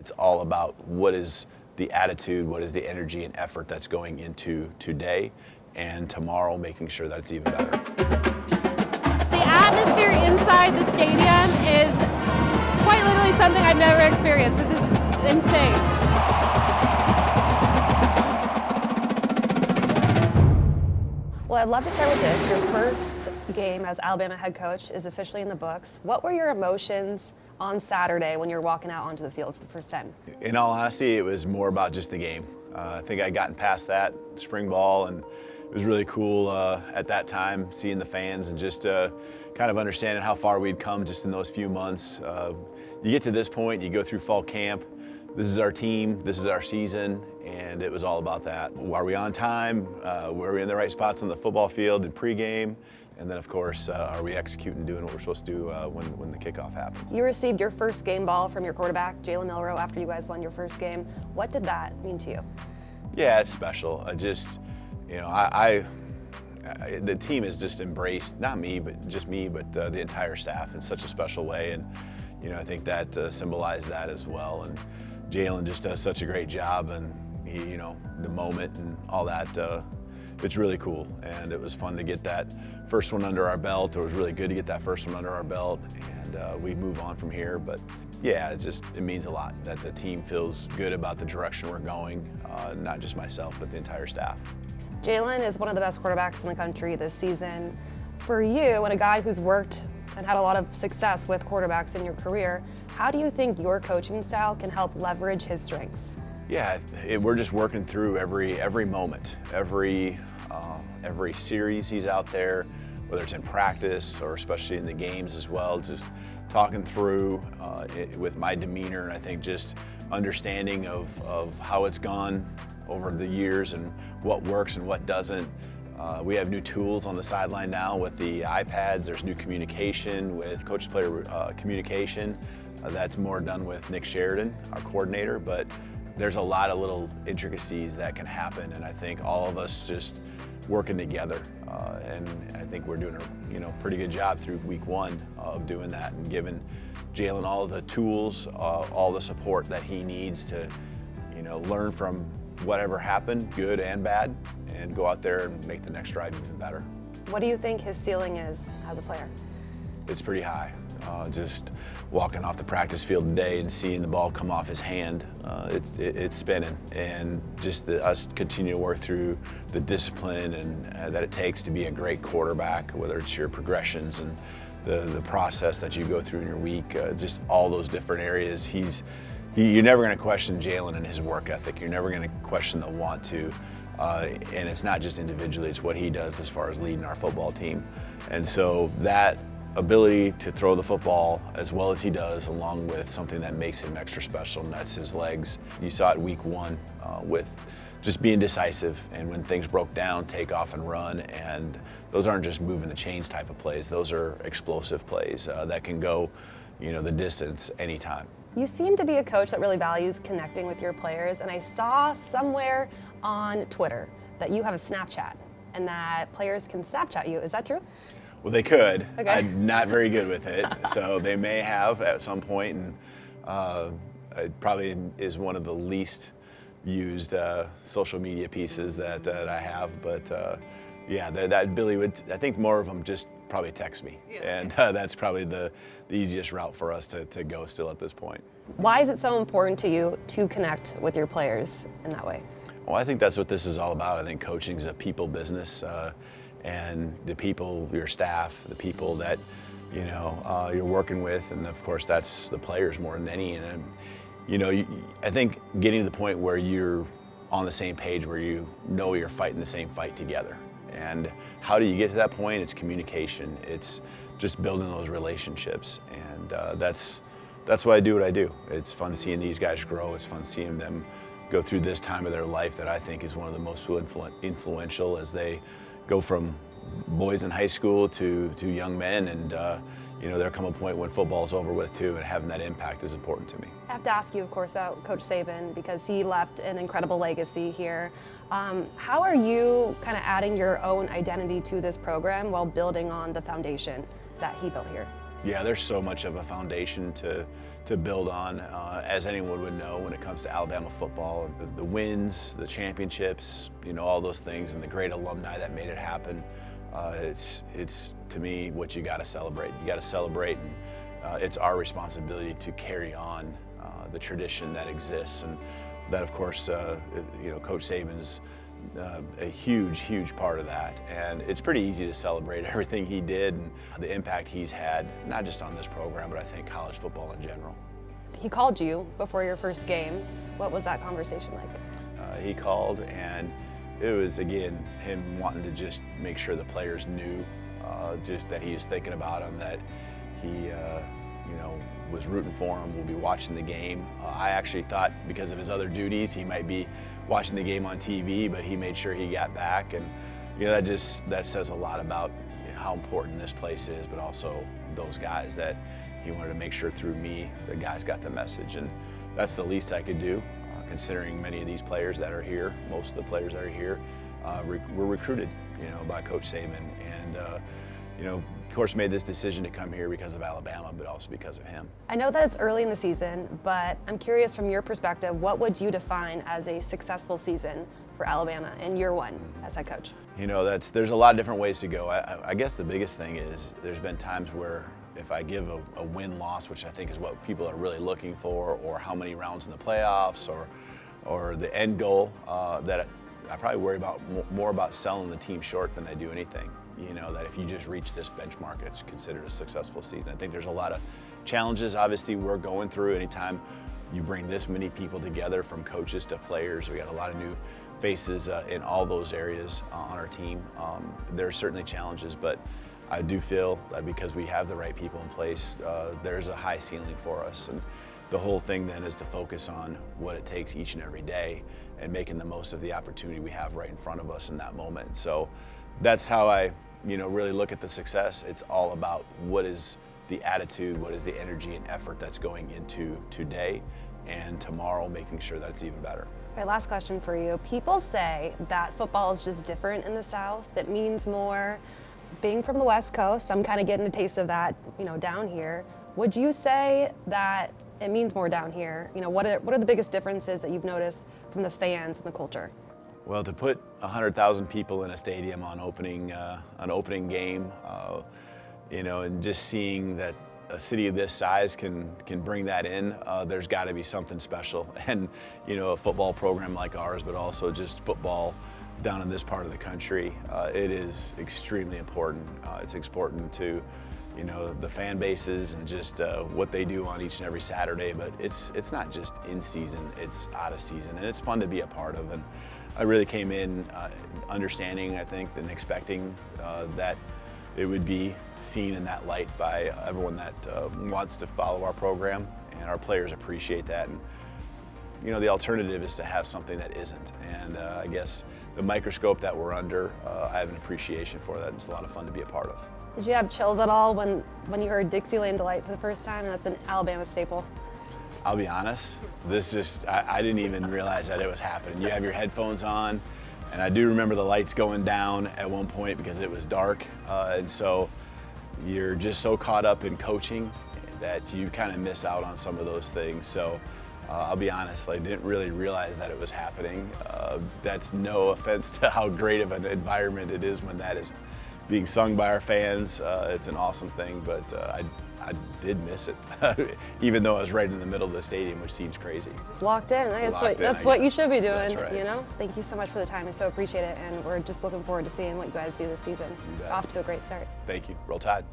It's all about what is the attitude, what is the energy and effort that's going into today and tomorrow, making sure that it's even better. The atmosphere inside the stadium is quite literally something I've never experienced. This is insane. Well, I'd love to start with this. Your first game as Alabama head coach is officially in the books. What were your emotions on Saturday when you were walking out onto the field for the first time? In all honesty, it was more about just the game. I think I'd gotten past that spring ball, and it was really cool at that time seeing the fans and just kind of understanding how far we'd come just in those few months. You get to this point, you go through fall camp. This is our team, this is our season, and it was all about that. Are we on time? Were we in the right spots on the football field in pregame? And then, of course, are we executing, doing what we're supposed to do when the kickoff happens? You received your first game ball from your quarterback, Jaylen Milroe, after you guys won your first game. What did that mean to you? Yeah, it's special. I just, the team has just embraced, not me, but just me, but the entire staff in such a special way. And, I think that symbolized that as well. And Jaylen just does such a great job, and he, the moment and all that, it's really cool. And it was fun to get that first one under our belt. It was really good to get that first one under our belt, and we move on from here. But yeah, it means a lot that the team feels good about the direction we're going, not just myself, but the entire staff. Jaylen is one of the best quarterbacks in the country this season. For you, and a guy who's worked and had a lot of success with quarterbacks in your career, how do you think your coaching style can help leverage his strengths? Yeah, we're just working through every moment, every series he's out there, whether it's in practice or especially in the games as well, just talking through with my demeanor, and I think just understanding of how it's gone over the years and what works and what doesn't. We have new tools on the sideline now with the iPads. There's new communication with coach-player communication. That's more done with Nick Sheridan, our coordinator, but there's a lot of little intricacies that can happen, and I think all of us just working together. And I think we're doing a pretty good job through week one of doing that and giving Jaylen all of the tools, all the support that he needs to learn from whatever happened, good and bad, and go out there and make the next drive even better. What do you think his ceiling is as a player? It's pretty high. Just walking off the practice field today and seeing the ball come off his hand, it's spinning. And just us continue to work through the discipline and that it takes to be a great quarterback, whether it's your progressions and the process that you go through in your week, just all those different areas. You're never going to question Jaylen and his work ethic. You're never going to question the want to. And it's not just individually, it's what he does as far as leading our football team. And so that ability to throw the football as well as he does, along with something that makes him extra special, and that's his legs. You saw it week one with just being decisive, and when things broke down, take off and run. And those aren't just moving the chains type of plays. Those are explosive plays that can go the distance anytime. You seem to be a coach that really values connecting with your players, and I saw somewhere on Twitter that you have a Snapchat and that players can Snapchat you. Is that true? Well, they could. Okay. I'm not very good with it, so they may have at some point, and it probably is one of the least used social media pieces that I have. But yeah, that Billy would. I think more of them just probably text me, and that's probably the easiest route for us to go still at this point. Why is it so important to you to connect with your players in that way? Well, I think that's what this is all about. I think coaching is a people business, and the people, your staff, the people that you're working with, and of course that's the players more than any. And I think getting to the point where you're on the same page, where you're fighting the same fight together. And how do you get to that point? It's communication. It's just building those relationships, and that's why I do what I do. It's fun seeing these guys grow. It's fun seeing them go through this time of their life that I think is one of the most influential as they go from boys in high school to young men, and there'll come a point when football's over with too, and having that impact is important to me. I have to ask you, of course, about Coach Saban, because he left an incredible legacy here. How are you kind of adding your own identity to this program while building on the foundation that he built here? Yeah, there's so much of a foundation to build on, as anyone would know when it comes to Alabama football. The wins, the championships, all those things, and the great alumni that made it happen. It's to me what you got to celebrate. You got to celebrate, and it's our responsibility to carry on the tradition that exists, and that, of course, Coach Saban's a huge part of that. And it's pretty easy to celebrate everything he did and the impact he's had, not just on this program, but I think college football in general. He called you before your first game. What was that conversation like? He called, and it was, again, him wanting to just make sure the players knew just that he was thinking about them, that he was rooting for him, will be watching the game. I actually thought because of his other duties he might be watching the game on TV, but he made sure he got back, and that says a lot about how important this place is, but also those guys, that he wanted to make sure through me the guys got the message, and that's the least I could do, considering many of these players that are here, most of the players that are here, were recruited, by Coach Saban, and of course, made this decision to come here because of Alabama, but also because of him. I know that it's early in the season, but I'm curious from your perspective, what would you define as a successful season for Alabama in year one as head coach? There's a lot of different ways to go. I guess the biggest thing is there's been times where if I give a win-loss, which I think is what people are really looking for, or how many rounds in the playoffs, or the end goal, that I probably worry more about selling the team short than I do anything. That if you just reach this benchmark, it's considered a successful season. I think there's a lot of challenges, obviously, we're going through. Anytime you bring this many people together, from coaches to players, we got a lot of new faces in all those areas on our team. There are certainly challenges, but I do feel that because we have the right people in place, there's a high ceiling for us. And the whole thing then is to focus on what it takes each and every day and making the most of the opportunity we have right in front of us in that moment. So that's how I really look at the success. It's all about what is the attitude, what is the energy and effort that's going into today and tomorrow, making sure that it's even better. Okay, last question for you. People say that football is just different in the South. It means more. Being from the West Coast, I'm kind of getting a taste of that, down here. Would you say that it means more down here? What are the biggest differences that you've noticed from the fans and the culture? Well, to put 100,000 people in a stadium on opening game, and just seeing that a city of this size can bring that in, there's got to be something special. And a football program like ours, but also just football down in this part of the country, it is extremely important. It's important to the fan bases and just what they do on each and every Saturday. But it's not just in season; it's out of season, and it's fun to be a part of. And I really came in understanding, I think, and expecting that it would be seen in that light by everyone that wants to follow our program, and our players appreciate that. And the alternative is to have something that isn't. And I guess the microscope that we're under, I have an appreciation for that. It's a lot of fun to be a part of. Did you have chills at all when you heard Dixieland Delight for the first time? That's an Alabama staple. I'll be honest, I didn't even realize that it was happening. You have your headphones on, and I do remember the lights going down at one point because it was dark, and so you're just so caught up in coaching that you kind of miss out on some of those things. So I'll be honest, I didn't really realize that it was happening. That's no offense to how great of an environment it is when that is being sung by our fans. It's an awesome thing, but I did miss it, even though I was right in the middle of the stadium, which seems crazy. It's locked in. That's what you should be doing. That's right. Thank you so much for the time. I so appreciate it, and we're just looking forward to seeing what you guys do this season. Off to a great start. Thank you. Roll Tide.